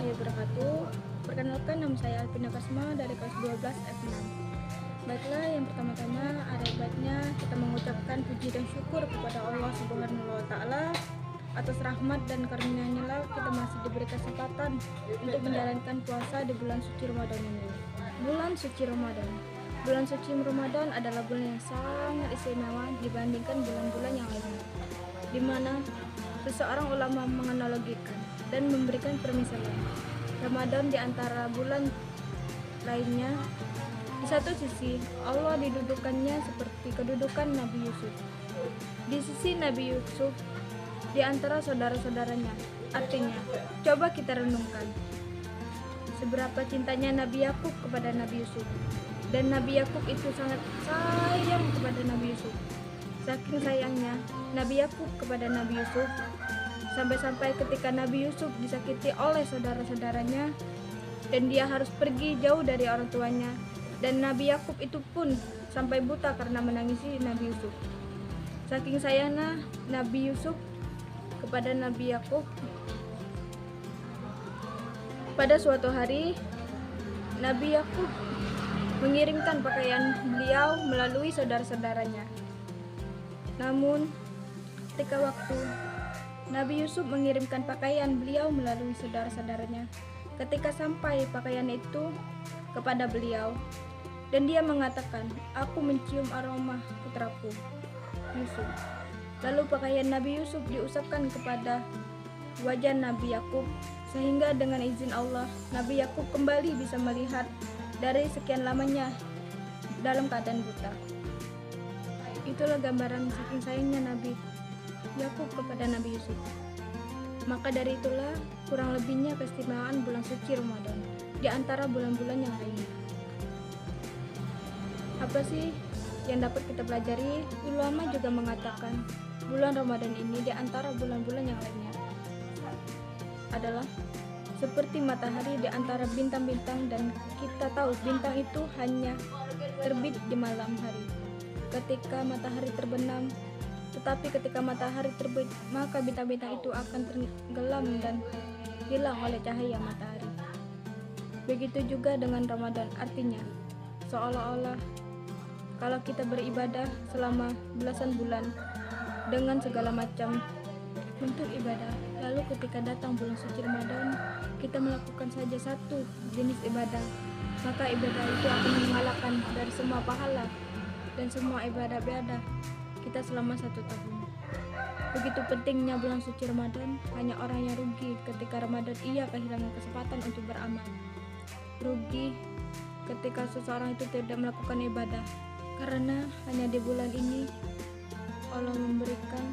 warahmatullahi wabarakatuh. Perkenalkan, nama saya Alvina Kasma dari kelas 12 F6. Baiklah, yang pertama-tama ada baiknya kita mengucapkan puji dan syukur kepada Allah Subhanahu wa Ta'ala atas rahmat dan karunia-Nya lah kita masih diberi kesempatan untuk menjalankan puasa di bulan suci Ramadan ini. Bulan suci Ramadan. Bulan suci Ramadan adalah bulan yang sangat istimewa dibandingkan bulan-bulan yang lainnya, di mana seseorang ulama menganalogikan dan memberikan permisalan Ramadan di antara bulan lainnya. Di satu sisi, Allah didudukannya seperti kedudukan Nabi Yusuf. Di sisi Nabi Yusuf di antara saudara-saudaranya. Artinya, coba kita renungkan seberapa cintanya Nabi Yakub kepada Nabi Yusuf. Dan Nabi Yakub itu sangat sayang kepada Nabi Yusuf. Saking sayangnya Nabi Yakub kepada Nabi Yusuf, sampai-sampai ketika Nabi Yusuf disakiti oleh saudara-saudaranya dan dia harus pergi jauh dari orang tuanya, dan Nabi Yakub itu pun sampai buta karena menangisi Nabi Yusuf. Saking sayangnya Nabi Yusuf kepada Nabi Yakub, pada suatu hari Nabi Yakub mengirimkan pakaian beliau melalui saudara-saudaranya. Namun ketika waktu Nabi Yusuf mengirimkan pakaian beliau melalui saudara-saudaranya, ketika sampai pakaian itu kepada beliau, dan dia mengatakan, "Aku mencium aroma putraku Yusuf." Lalu pakaian Nabi Yusuf diusapkan kepada wajah Nabi Yakub, sehingga dengan izin Allah Nabi Yakub kembali bisa melihat dari sekian lamanya dalam keadaan buta. Itulah gambaran saking sayangnya Nabi Yakub kepada Nabi Yusuf. Maka dari itulah kurang lebihnya keistimewaan bulan suci Ramadan di antara bulan-bulan yang lainnya. Apa sih yang dapat kita pelajari? Ulama juga mengatakan bulan Ramadan ini di antara bulan-bulan yang lainnya adalah seperti matahari di antara bintang-bintang, dan kita tahu bintang itu hanya terbit di malam hari ketika matahari terbenam, tetapi ketika matahari terbit maka bintang-bintang itu akan tenggelam dan hilang oleh cahaya matahari. Begitu juga dengan Ramadan, artinya seolah-olah kalau kita beribadah selama belasan bulan dengan segala macam bentuk ibadah, lalu ketika datang bulan suci Ramadan kita melakukan saja satu jenis ibadah, maka ibadah itu akan mengalahkan dari semua pahala dan semua ibadah-ibadah kita selama 1 tahun. Begitu pentingnya bulan suci Ramadan, hanya orang yang rugi ketika Ramadan ia kehilangan kesempatan untuk beramal. Rugi ketika seseorang itu tidak melakukan ibadah, karena hanya di bulan ini Allah memberikan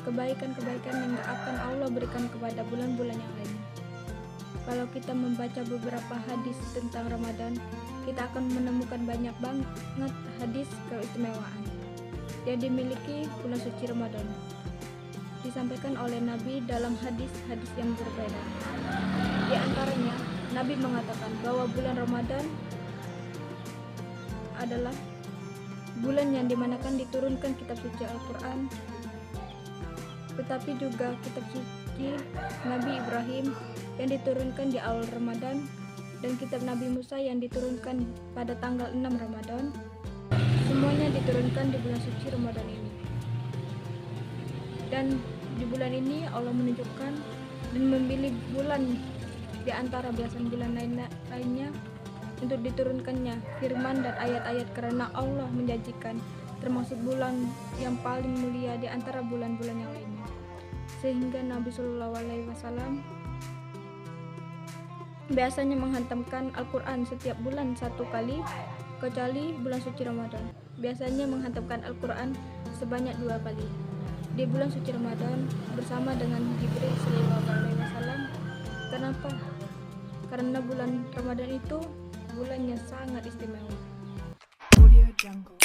kebaikan-kebaikan yang gak akan Allah berikan kepada bulan-bulan yang lainnya. Kalau kita membaca beberapa hadis tentang Ramadan, kita akan menemukan banyak banget hadis keistimewaan yang dimiliki bulan suci Ramadan. Disampaikan oleh Nabi dalam hadis-hadis yang berbeda. Di antaranya, Nabi mengatakan bahwa bulan Ramadan adalah bulan yang dimanakan diturunkan kitab suci Al-Quran, tetapi juga kitab suci Nabi Ibrahim yang diturunkan di awal Ramadan, dan kitab Nabi Musa yang diturunkan pada tanggal 6 Ramadan. Semuanya diturunkan di bulan suci Ramadan ini. Dan di bulan ini Allah menunjukkan dan memilih bulan di antara belasan bulan lainnya untuk diturunkannya firman dan ayat-ayat, karena Allah menjanjikan termasuk bulan yang paling mulia di antara bulan-bulan yang lainnya. Sehingga Nabi SAW biasanya menghantamkan Al-Quran setiap bulan 1 kali, kecuali bulan suci Ramadan. Biasanya menghantamkan Al-Quran sebanyak 2 kali di bulan suci Ramadan bersama dengan Jibril SAW. Kenapa? Karena bulan Ramadan itu bulan yang sangat istimewa. Audio Jungle.